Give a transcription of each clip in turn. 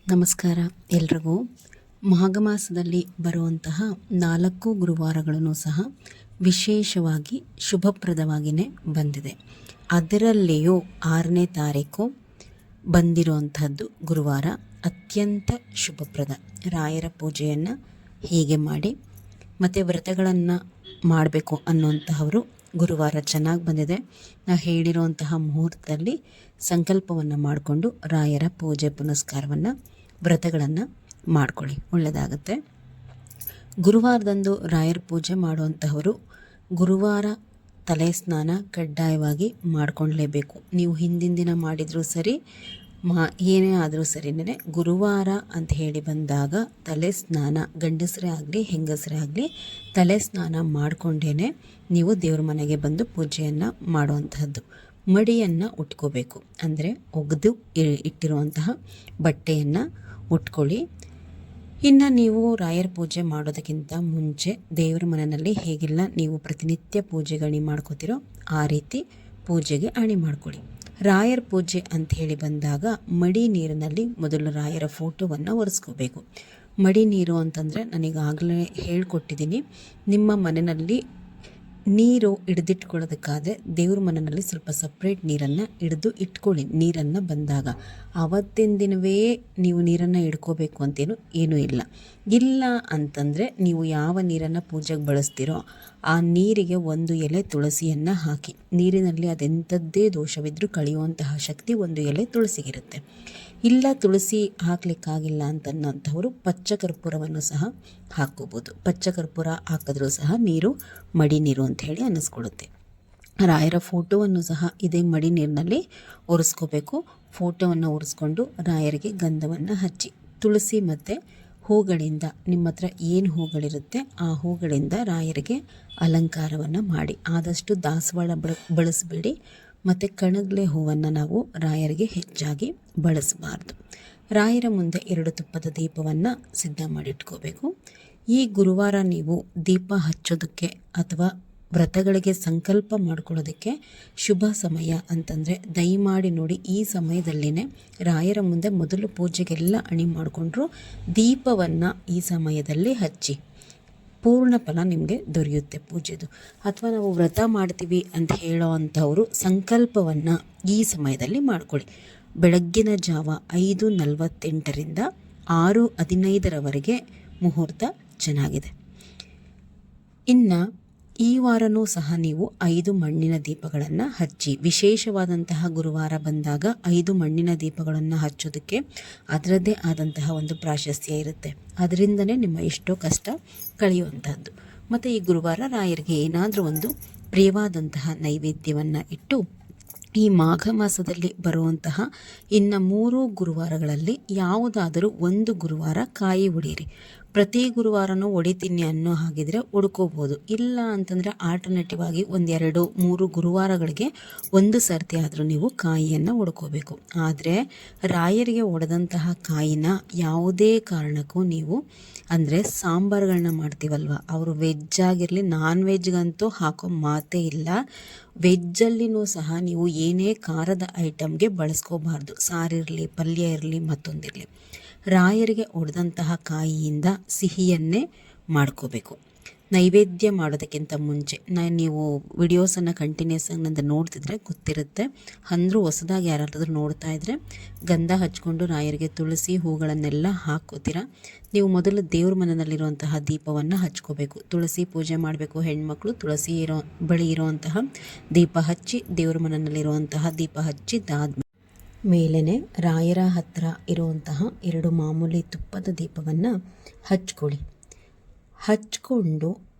ನಮಸ್ಕಾರ ಎಲ್ರಿಗೂ. ಮಾಘ ಮಾಸದಲ್ಲಿ ಬರುವಂತಹ 4 ಗುರುವಾರಗಳನ್ನು ಸಹ ವಿಶೇಷವಾಗಿ ಶುಭಪ್ರದವಾಗಿಯೇ ಬಂದಿದೆ. ಅದರಲ್ಲಿಯೂ 6ನೇ ತಾರೀಕು ಬಂದಿರುವಂಥದ್ದು ಗುರುವಾರ ಅತ್ಯಂತ ಶುಭಪ್ರದ. ರಾಯರ ಪೂಜೆಯನ್ನು ಹೀಗೆ ಮಾಡಿ ಮತ್ತು ವ್ರತಗಳನ್ನು ಮಾಡಬೇಕು ಅನ್ನುವಂತಹವರು ಗುರುವಾರ ಚೆನ್ನಾಗಿ ಬಂದಿದೆ. ನಾವು ಹೇಳಿರುವಂತಹ ಮುಹೂರ್ತದಲ್ಲಿ ಸಂಕಲ್ಪವನ್ನು ಮಾಡಿಕೊಂಡು ರಾಯರ ಪೂಜೆ ಪುನಸ್ಕಾರವನ್ನು ವ್ರತಗಳನ್ನು ಮಾಡ್ಕೊಳ್ಳಿ, ಒಳ್ಳೆಯದಾಗುತ್ತೆ. ಗುರುವಾರದಂದು ರಾಯರ ಪೂಜೆ ಮಾಡುವಂತಹವರು ಗುರುವಾರ ತಲೆ ಸ್ನಾನ ಕಡ್ಡಾಯವಾಗಿ ಮಾಡ್ಕೊಳ್ಳೇಬೇಕು. ನೀವು ಹಿಂದಿನ ದಿನ ಮಾಡಿದರೂ ಸರಿ, ಏನೇ ಆದರೂ ಸರಿನೇ ಗುರುವಾರ ಅಂತ ಹೇಳಿ ಬಂದಾಗ ತಲೆ ಸ್ನಾನ, ಗಂಡಸರೇ ಆಗಲಿ ಹೆಂಗಸರೇ ಆಗಲಿ ತಲೆ ಸ್ನಾನ ಮಾಡಿಕೊಂಡೇ ನೀವು ದೇವ್ರ ಮನೆಗೆ ಬಂದು ಪೂಜೆಯನ್ನು ಮಾಡುವಂತಹದ್ದು. ಮಡಿಯನ್ನು ಉಟ್ಕೋಬೇಕು, ಅಂದರೆ ಒಗೆದು ಇಟ್ಟಿರುವಂತಹ ಬಟ್ಟೆಯನ್ನು ಉಟ್ಕೊಳ್ಳಿ. ಇನ್ನು ನೀವು ರಾಯರ ಪೂಜೆ ಮಾಡೋದಕ್ಕಿಂತ ಮುಂಚೆ ದೇವರ ಮನೆಯಲ್ಲಿ ಹೇಗೆಲ್ಲ ನೀವು ಪ್ರತಿನಿತ್ಯ ಪೂಜೆಗೆ ಅಣಿ ಮಾಡ್ಕೋತೀರೋ ಆ ರೀತಿ ಪೂಜೆಗೆ ಅಣಿ ಮಾಡ್ಕೊಳ್ಳಿ. ರಾಯರ ಪೂಜೆ ಅಂತ ಹೇಳಿ ಬಂದಾಗ ಮಡಿ ನೀರಿನಲ್ಲಿ ಮೊದಲು ರಾಯರ ಫೋಟೋವನ್ನು ಒರೆಸ್ಕೋಬೇಕು. ಮಡಿ ನೀರು ಅಂತಂದರೆ ನನಗಾಗಲೇ ಹೇಳ್ಕೊಟ್ಟಿದ್ದೀನಿ. ನಿಮ್ಮ ಮನೆಯಲ್ಲಿ ನೀರು ಹಿಡಿದಿಟ್ಕೊಳ್ಳೋದಕ್ಕಾದರೆ ದೇವ್ರ ಮನೆಯಲ್ಲಿ ಸ್ವಲ್ಪ ಸಪ್ರೇಟ್ ನೀರನ್ನು ಹಿಡಿದು ಇಟ್ಕೊಳ್ಳಿ. ನೀರನ್ನು ಬಂದಾಗ ಆವತ್ತಿನ ದಿನವೇ ನೀವು ನೀರನ್ನು ಹಿಡ್ಕೋಬೇಕು ಅಂತೇನು ಏನೂ ಇಲ್ಲ ಅಂತಂದರೆ ನೀವು ಯಾವ ನೀರನ್ನು ಪೂಜೆಗೆ ಬಳಸ್ತೀರೋ ಆ ನೀರಿಗೆ 1 ಎಲೆ ತುಳಸಿಯನ್ನು ಹಾಕಿ. ನೀರಿನಲ್ಲಿ ಅದೆಂಥದ್ದೇ ದೋಷವಿದ್ರೂ ಕಳೆಯುವಂತಹ ಶಕ್ತಿ 1 ಎಲೆ ತುಳಸಿಗಿರುತ್ತೆ. ಇಲ್ಲ ತುಳಸಿ ಹಾಕಲಿಕ್ಕಾಗಿಲ್ಲ ಅಂತನ್ನೋಂಥವರು ಪಚ್ಚಕರ್ಪೂರವನ್ನು ಸಹ ಹಾಕ್ಕೋಬೋದು. ಪಚ್ಚಕರ್ಪೂರ ಹಾಕಿದ್ರೂ ಸಹ ನೀರು ಮಡಿ ನೀರು ಅಂತ ಹೇಳಿ ಅನ್ನಿಸ್ಕೊಳ್ಳುತ್ತೆ. ರಾಯರ ಫೋಟೋವನ್ನು ಸಹ ಇದೇ ಮಡಿ ನೀರಿನಲ್ಲಿ ಒರೆಸ್ಕೋಬೇಕು. ಫೋಟೋವನ್ನು ಒರೆಸ್ಕೊಂಡು ರಾಯರಿಗೆ ಗಂಧವನ್ನು ಹಚ್ಚಿ, ತುಳಸಿ ಮತ್ತು ಹೂಗಳಿಂದ, ನಿಮ್ಮ ಹತ್ರ ಏನು ಹೂಗಳಿರುತ್ತೆ ಆ ಹೂಗಳಿಂದ ರಾಯರಿಗೆ ಅಲಂಕಾರವನ್ನು ಮಾಡಿ. ಆದಷ್ಟು ದಾಸವಾಳ ಬಳಸಬೇಡಿ ಮತ್ತು ಕಣಗ್ಲೆ ಹೂವನ್ನು ನಾವು ರಾಯರಿಗೆ ಹೆಚ್ಚಾಗಿ ಬಳಸಬಾರ್ದು. ರಾಯರ ಮುಂದೆ 2 ತುಪ್ಪದ ದೀಪವನ್ನು ಸಿದ್ಧ ಮಾಡಿಟ್ಕೋಬೇಕು. ಈ ಗುರುವಾರ ನೀವು ದೀಪ ಹಚ್ಚೋದಕ್ಕೆ ಅಥವಾ ವ್ರತಗಳಿಗೆ ಸಂಕಲ್ಪ ಮಾಡ್ಕೊಳ್ಳೋದಕ್ಕೆ ಶುಭ ಸಮಯ ಅಂತಂದರೆ ದಯಮಾಡಿ ನೋಡಿ, ಈ ಸಮಯದಲ್ಲಿನೇ ರಾಯರ ಮುಂದೆ ಮೊದಲು ಪೂಜೆಗೆಲ್ಲ ಅಣಿ ಮಾಡಿಕೊಂಡ್ರು ದೀಪವನ್ನು ಈ ಸಮಯದಲ್ಲಿ ಹಚ್ಚಿ. ಪೂರ್ಣ ಫಲ ನಿಮಗೆ ದೊರೆಯುತ್ತೆ ಪೂಜೆದು. ಅಥವಾ ನಾವು ವ್ರತ ಮಾಡ್ತೀವಿ ಅಂತ ಹೇಳೋ ಅಂಥವರು ಸಂಕಲ್ಪವನ್ನು ಈ ಸಮಯದಲ್ಲಿ ಮಾಡ್ಕೊಳ್ಳಿ. ಬೆಳಗ್ಗಿನ ಜಾವ 5:48ರಿಂದ 6:15ರವರೆಗೆ ಮುಹೂರ್ತ ಚೆನ್ನಾಗಿದೆ. ಇನ್ನು ಈ ವಾರನೂ ಸಹ ನೀವು 5 ಮಣ್ಣಿನ ದೀಪಗಳನ್ನು ಹಚ್ಚಿ. ವಿಶೇಷವಾದಂತಹ ಗುರುವಾರ ಬಂದಾಗ 5 ಮಣ್ಣಿನ ದೀಪಗಳನ್ನು ಹಚ್ಚೋದಕ್ಕೆ ಅದರದ್ದೇ ಆದಂತಹ ಒಂದು ಪ್ರಾಶಸ್ತ್ಯ ಇರುತ್ತೆ. ಅದರಿಂದನೇ ನಿಮ್ಮ ಎಷ್ಟೋ ಕಷ್ಟ ಕಳೆಯುವಂತಹದ್ದು. ಮತ್ತು ಈ ಗುರುವಾರ ರಾಯರಿಗೆ ಏನಾದರೂ ಒಂದು ಪ್ರಿಯವಾದಂತಹ ನೈವೇದ್ಯವನ್ನು ಇಟ್ಟು, ಈ ಮಾಘ ಮಾಸದಲ್ಲಿ ಬರುವಂತಹ ಇನ್ನು 3 ಗುರುವಾರಗಳಲ್ಲಿ ಯಾವುದಾದರೂ ಒಂದು ಗುರುವಾರ ಕಾಯಿ ಹೊಡೀರಿ. ಪ್ರತಿ ಗುರುವಾರನೂ ಹೊಡಿತೀನಿ ಅನ್ನೋ ಹಾಗಿದ್ರೆ ಹೊಡ್ಕೋಬೋದು. ಇಲ್ಲ ಅಂತಂದರೆ ಆಲ್ಟರ್ನೇಟಿವ್ ಆಗಿ 1, 2, 3 ಗುರುವಾರಗಳಿಗೆ ಒಂದು ಸರ್ತಿ ಆದರೂ ನೀವು ಕಾಯಿಯನ್ನು ಹೊಡ್ಕೋಬೇಕು. ಆದರೆ ರಾಯರಿಗೆ ಹೊಡೆದಂತಹ ಕಾಯಿನ ಯಾವುದೇ ಕಾರಣಕ್ಕೂ ನೀವು, ಅಂದರೆ ಸಾಂಬಾರುಗಳನ್ನ ಮಾಡ್ತೀವಲ್ವ, ಅವರು ವೆಜ್ ಆಗಿರಲಿ ನಾನ್ ವೆಜ್ಗಂತೂ ಹಾಕೋ ಮಾತೇ ಇಲ್ಲ. ವೆಜ್ಜಲ್ಲಿನೂ ಸಹ ನೀವು ಏನೇ ಖಾರದ ಐಟಮ್ಗೆ ಬಳಸ್ಕೋಬಾರ್ದು. ಸಾರಿರಲಿ, ಪಲ್ಯ ಇರಲಿ, ಮತ್ತೊಂದಿರಲಿ. ರಾಯರಿಗೆ ಹೊಡೆದಂತಹ ಕಾಯಿಯಿಂದ ಸಿಹಿಯನ್ನೇ ಮಾಡ್ಕೋಬೇಕು. ನೈವೇದ್ಯ ಮಾಡೋದಕ್ಕಿಂತ ಮುಂಚೆ ನೀವು ವಿಡಿಯೋಸನ್ನು ಕಂಟಿನ್ಯೂಸ್ ಆಗಿ ನಂದು ನೋಡ್ತಿದ್ರೆ ಗೊತ್ತಿರುತ್ತೆ. ಅಂದರೂ ಹೊಸದಾಗಿ ಯಾರಾದರೂ ನೋಡ್ತಾ ಇದ್ದರೆ ಗಂಧ ಹಚ್ಕೊಂಡು ರಾಯರಿಗೆ ತುಳಸಿ ಹೂಗಳನ್ನೆಲ್ಲ ಹಾಕೋತೀರ. ನೀವು ಮೊದಲು ದೇವ್ರ ಮನೆಯಲ್ಲಿರುವಂತಹ ದೀಪವನ್ನು ಹಚ್ಕೋಬೇಕು. ತುಳಸಿ ಪೂಜೆ ಮಾಡಬೇಕು ಹೆಣ್ಮಕ್ಳು. ತುಳಸಿ ಬಳಿ ಇರುವಂತಹ ದೀಪ ಹಚ್ಚಿ, ದೇವ್ರ ಮನೆಯಲ್ಲಿರುವಂತಹ ದೀಪ ಹಚ್ಚಿದ್ದಾದ್ಮೇಲೆ ಮೇಲೇ ರಾಯರ ಹತ್ರ ಇರುವಂತಹ 2 ಮಾಮೂಲಿ ತುಪ್ಪದ ದೀಪವನ್ನು ಹಚ್ಕೊಳ್ಳಿ. ಹಚ್ಕೊಂಡು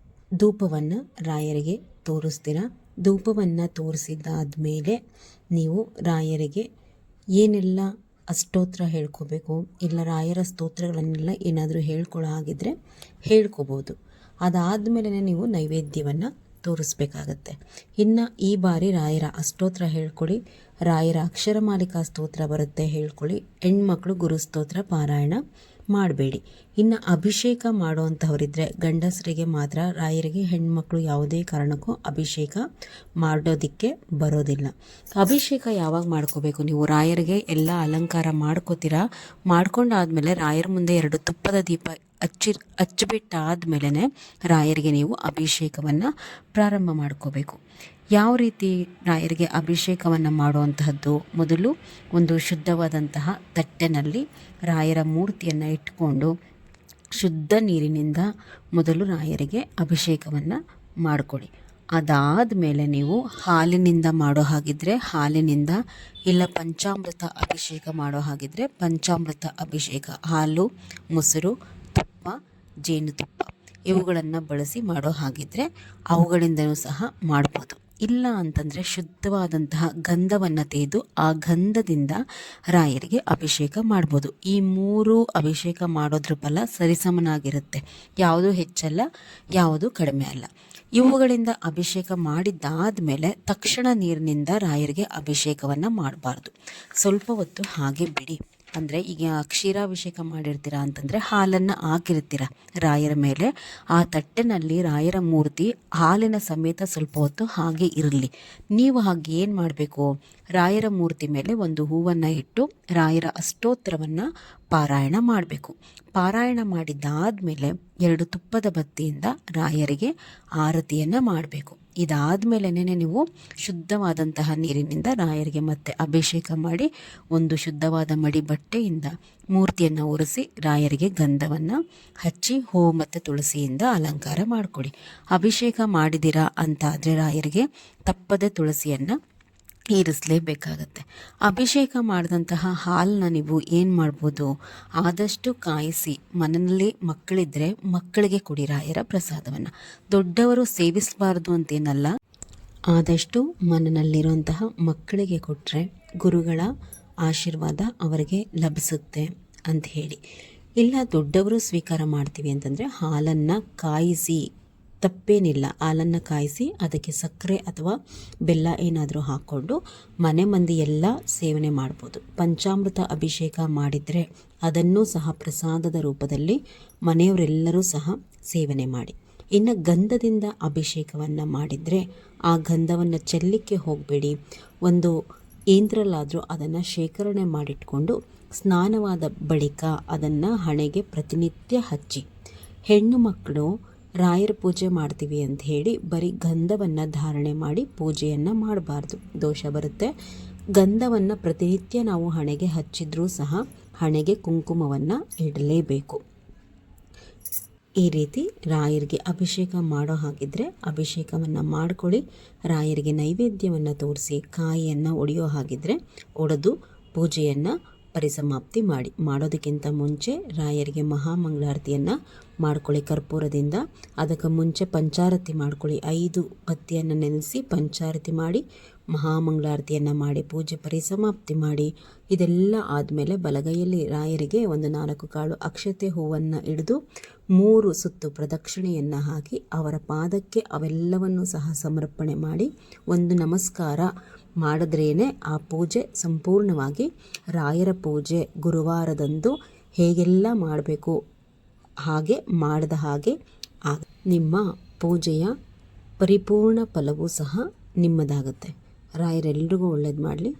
ಧೂಪವನ್ನು ರಾಯರಿಗೆ ತೋರಿಸ್ತೀರ. ಧೂಪವನ್ನು ತೋರಿಸಿದ್ದಾದಮೇಲೆ ನೀವು ರಾಯರಿಗೆ ಏನೆಲ್ಲ ಅಷ್ಟೋತ್ರ ಹೇಳ್ಕೋಬೇಕು, ಇಲ್ಲ ರಾಯರ ಸ್ತೋತ್ರಗಳನ್ನೆಲ್ಲ ಏನಾದರೂ ಹೇಳ್ಕೊಳ್ಳೋ ಹಾಗಿದ್ರೆ ಹೇಳ್ಕೋಬೋದು. ಅದಾದಮೇಲೆ ನೀವು ನೈವೇದ್ಯವನ್ನು ತೋರಿಸ್ಬೇಕಾಗತ್ತೆ. ಇನ್ನು ಈ ಬಾರಿ ರಾಯರ ಅಷ್ಟೋತ್ರ ಹೇಳ್ಕೊಳ್ಳಿ, ರಾಯರ ಅಕ್ಷರ ಮಾಲಿಕಾ ಸ್ತೋತ್ರ ಬರುತ್ತೆ ಹೇಳ್ಕೊಳ್ಳಿ. ಹೆಣ್ಮಕ್ಳು ಗುರು ಸ್ತೋತ್ರ ಪಾರಾಯಣ ಮಾಡಬೇಡಿ. ಇನ್ನು ಅಭಿಷೇಕ ಮಾಡುವಂಥವರಿದ್ದರೆ ಗಂಡಸರಿಗೆ ಮಾತ್ರ, ರಾಯರಿಗೆ ಹೆಣ್ಮಕ್ಳು ಯಾವುದೇ ಕಾರಣಕ್ಕೂ ಅಭಿಷೇಕ ಮಾಡೋದಕ್ಕೆ ಬರೋದಿಲ್ಲ. ಅಭಿಷೇಕ ಯಾವಾಗ ಮಾಡ್ಕೋಬೇಕು, ನೀವು ರಾಯರಿಗೆ ಎಲ್ಲ ಅಲಂಕಾರ ಮಾಡ್ಕೋತೀರಾ, ಮಾಡ್ಕೊಂಡಾದ್ಮೇಲೆ ರಾಯರ ಮುಂದೆ 2 ತುಪ್ಪದ ದೀಪ ಹಚ್ಚಿಬಿಟ್ಟಾದ್ಮೇಲೆ ರಾಯರಿಗೆ ನೀವು ಅಭಿಷೇಕವನ್ನು ಪ್ರಾರಂಭ ಮಾಡ್ಕೋಬೇಕು. ಯಾವ ರೀತಿ ರಾಯರಿಗೆ ಅಭಿಷೇಕವನ್ನು ಮಾಡುವಂತಹದ್ದು, ಮೊದಲು ಒಂದು ಶುದ್ಧವಾದಂತಹ ತಟ್ಟೆನಲ್ಲಿ ರಾಯರ ಮೂರ್ತಿಯನ್ನು ಇಟ್ಕೊಂಡು ಶುದ್ಧ ನೀರಿನಿಂದ ಮೊದಲು ರಾಯರಿಗೆ ಅಭಿಷೇಕವನ್ನು ಮಾಡಿಕೊಡಿ. ಅದಾದ ಮೇಲೆ ನೀವು ಹಾಲಿನಿಂದ ಮಾಡೋ ಹಾಗಿದ್ದರೆ ಹಾಲಿನಿಂದ, ಇಲ್ಲ ಪಂಚಾಮೃತ ಅಭಿಷೇಕ ಮಾಡೋ ಹಾಗಿದ್ದರೆ ಪಂಚಾಮೃತ ಅಭಿಷೇಕ, ಹಾಲು, ಮೊಸರು, ತುಪ್ಪ, ಜೇನುತುಪ್ಪ ಇವುಗಳನ್ನು ಬಳಸಿ ಮಾಡೋ ಹಾಗಿದ್ದರೆ ಅವುಗಳಿಂದಲೂ ಸಹ ಮಾಡ್ಬೋದು. ಇಲ್ಲ ಅಂತಂದರೆ ಶುದ್ಧವಾದಂತಹ ಗಂಧವನ್ನು ತೆಗೆದು ಆ ಗಂಧದಿಂದ ರಾಯರಿಗೆ ಅಭಿಷೇಕ ಮಾಡ್ಬೋದು. ಈ 3 ಅಭಿಷೇಕ ಮಾಡೋದ್ರ ಫಲ ಸರಿಸಮನಾಗಿರುತ್ತೆ, ಯಾವುದೂ ಹೆಚ್ಚಲ್ಲ, ಯಾವುದೂ ಕಡಿಮೆ ಅಲ್ಲ. ಇವುಗಳಿಂದ ಅಭಿಷೇಕ ಮಾಡಿದ್ದಾದ ಮೇಲೆ ತಕ್ಷಣ ನೀರಿನಿಂದ ರಾಯರಿಗೆ ಅಭಿಷೇಕವನ್ನು ಮಾಡಬಾರ್ದು. ಸ್ವಲ್ಪ ಹೊತ್ತು ಹಾಗೆ ಬಿಡಿ. ಅಂದರೆ ಈಗ ಕ್ಷೀರಾಭಿಷೇಕ ಮಾಡಿರ್ತೀರ ಅಂತಂದರೆ ಹಾಲನ್ನು ಹಾಕಿರ್ತೀರ ರಾಯರ ಮೇಲೆ, ಆ ತಟ್ಟೆನಲ್ಲಿ ರಾಯರ ಮೂರ್ತಿ ಹಾಲಿನ ಸಮೇತ ಸ್ವಲ್ಪ ಹೊತ್ತು ಹಾಗೆ ಇರಲಿ. ನೀವು ಹಾಗೆ ಏನು ಮಾಡಬೇಕು, ರಾಯರ ಮೂರ್ತಿ ಮೇಲೆ ಒಂದು ಹೂವನ್ನು ಇಟ್ಟು ರಾಯರ ಅಷ್ಟೋತ್ತರವನ್ನು ಪಾರಾಯಣ ಮಾಡಬೇಕು. ಪಾರಾಯಣ ಮಾಡಿದ್ದಾದಮೇಲೆ 2 ತುಪ್ಪದ ಬತ್ತಿಯಿಂದ ರಾಯರಿಗೆ ಆರತಿಯನ್ನು ಮಾಡಬೇಕು. ಇದಾದಮೇಲೆ ನೀವು ಶುದ್ಧವಾದಂತಹ ನೀರಿನಿಂದ ರಾಯರಿಗೆ ಮತ್ತೆ ಅಭಿಷೇಕ ಮಾಡಿ ಒಂದು ಶುದ್ಧವಾದ ಮಡಿ ಬಟ್ಟೆಯಿಂದ ಮೂರ್ತಿಯನ್ನು ಒರೆಸಿ ರಾಯರಿಗೆ ಗಂಧವನ್ನು ಹಚ್ಚಿ ಹೂವು ಮತ್ತು ತುಳಸಿಯಿಂದ ಅಲಂಕಾರ ಮಾಡಿಕೊಡಿ. ಅಭಿಷೇಕ ಮಾಡಿದಿರಾ ಅಂತಾದರೆ ರಾಯರಿಗೆ ತಪ್ಪದೆ ತುಳಸಿಯನ್ನು ಇರಿಸಲೇಬೇಕಾಗತ್ತೆ. ಅಭಿಷೇಕ ಮಾಡಿದಂತಹ ಹಾಲನ್ನ ನೀವು ಏನು ಮಾಡ್ಬೋದು, ಆದಷ್ಟು ಕಾಯಿಸಿ ಮನೆಯಲ್ಲಿ ಮಕ್ಕಳಿದ್ದರೆ ಮಕ್ಕಳಿಗೆ ಕೊಡಿ ರಾಯರ ಪ್ರಸಾದವನ್ನು. ದೊಡ್ಡವರು ಸೇವಿಸಬಾರ್ದು ಅಂತೇನಲ್ಲ, ಆದಷ್ಟು ಮನೆಯಲ್ಲಿರುವಂತಹ ಮಕ್ಕಳಿಗೆ ಕೊಟ್ಟರೆ ಗುರುಗಳ ಆಶೀರ್ವಾದ ಅವರಿಗೆ ಲಭಿಸುತ್ತೆ ಅಂತ ಹೇಳಿ. ಇಲ್ಲ ದೊಡ್ಡವರು ಸ್ವೀಕಾರ ಮಾಡ್ತೀವಿ ಅಂತಂದರೆ ಹಾಲನ್ನು ಕಾಯಿಸಿ, ತಪ್ಪೇನಿಲ್ಲ, ಹಾಲನ್ನು ಕಾಯಿಸಿ ಅದಕ್ಕೆ ಸಕ್ಕರೆ ಅಥವಾ ಬೆಲ್ಲ ಏನಾದರೂ ಹಾಕ್ಕೊಂಡು ಮನೆ ಮಂದಿ ಎಲ್ಲ ಸೇವನೆ ಮಾಡ್ಬೋದು. ಪಂಚಾಮೃತ ಅಭಿಷೇಕ ಮಾಡಿದರೆ ಅದನ್ನೂ ಸಹ ಪ್ರಸಾದದ ರೂಪದಲ್ಲಿ ಮನೆಯವರೆಲ್ಲರೂ ಸಹ ಸೇವನೆ ಮಾಡಿ. ಇನ್ನು ಗಂಧದಿಂದ ಅಭಿಷೇಕವನ್ನು ಮಾಡಿದರೆ ಆ ಗಂಧವನ್ನು ಚೆಲ್ಲಲಿಕ್ಕೆ ಹೋಗಬೇಡಿ. ಒಂದು ಏನರಲ್ಲಾದರೂ ಅದನ್ನು ಶೇಖರಣೆ ಮಾಡಿಟ್ಕೊಂಡು ಸ್ನಾನವಾದ ಬಳಿಕ ಅದನ್ನು ಹಣೆಗೆ ಪ್ರತಿನಿತ್ಯ ಹಚ್ಚಿ. ಹೆಣ್ಣು ಮಕ್ಕಳು ರಾಯರ ಪೂಜೆ ಮಾಡ್ತೀವಿ ಅಂತ ಹೇಳಿ ಬರೀ ಗಂಧವನ್ನು ಧಾರಣೆ ಮಾಡಿ ಪೂಜೆಯನ್ನು ಮಾಡಬಾರ್ದು, ದೋಷ ಬರುತ್ತೆ. ಗಂಧವನ್ನು ಪ್ರತಿನಿತ್ಯ ನಾವು ಹಣೆಗೆ ಹಚ್ಚಿದ್ರೂ ಸಹ ಹಣೆಗೆ ಕುಂಕುಮವನ್ನು ಇಡಲೇಬೇಕು. ಈ ರೀತಿ ರಾಯರಿಗೆ ಅಭಿಷೇಕ ಮಾಡೋ ಹಾಗಿದ್ದರೆ ಅಭಿಷೇಕವನ್ನು ಮಾಡಿಕೊಳ್ಳಿ. ರಾಯರಿಗೆ ನೈವೇದ್ಯವನ್ನು ತೋರಿಸಿ ಕಾಯಿಯನ್ನು ಒಡೆಯೋ ಹಾಗಿದ್ದರೆ ಒಡೆದು ಪೂಜೆಯನ್ನು ಪರಿಸಮಾಪ್ತಿ ಮಾಡಿ. ಮಾಡೋದಕ್ಕಿಂತ ಮುಂಚೆ ರಾಯರಿಗೆ ಮಹಾಮಂಗಳಾರತಿಯನ್ನು ಮಾಡ್ಕೊಳ್ಳಿ ಕರ್ಪೂರದಿಂದ. ಅದಕ್ಕೆ ಮುಂಚೆ ಪಂಚಾರತಿ ಮಾಡ್ಕೊಳ್ಳಿ. 5 ಬತ್ತಿಯನ್ನು ನೆನೆಸಿ ಪಂಚಾರತಿ ಮಾಡಿ ಮಹಾಮಂಗಳಾರತಿಯನ್ನು ಮಾಡಿ ಪೂಜೆ ಪರಿಸಮಾಪ್ತಿ ಮಾಡಿ. ಇದೆಲ್ಲ ಆದಮೇಲೆ ಬಲಗೈಯಲ್ಲಿ ರಾಯರಿಗೆ ಒಂದು 4 ಕಾಳು ಅಕ್ಷತೆ ಹೂವನ್ನು ಹಿಡಿದು 3 ಸುತ್ತು ಪ್ರದಕ್ಷಿಣೆಯನ್ನು ಹಾಕಿ ಅವರ ಪಾದಕ್ಕೆ ಅವೆಲ್ಲವನ್ನು ಸಹ ಸಮರ್ಪಣೆ ಮಾಡಿ ಒಂದು ನಮಸ್ಕಾರ ಮಾಡಿದ್ರೇ ಆ ಪೂಜೆ ಸಂಪೂರ್ಣವಾಗಿ ರಾಯರ ಪೂಜೆ ಗುರುವಾರದಂದು ಹೇಗೆಲ್ಲ ಮಾಡಬೇಕು ಹಾಗೆ ಮಾಡಿದ ಹಾಗೆ ನಿಮ್ಮ ಪೂಜೆಯ ಪರಿಪೂರ್ಣ ಫಲವೂ ಸಹ ನಿಮ್ಮದಾಗುತ್ತೆ. ರಾಯರೆಲ್ಲರಿಗೂ ಒಳ್ಳೇದು ಮಾಡಲಿ.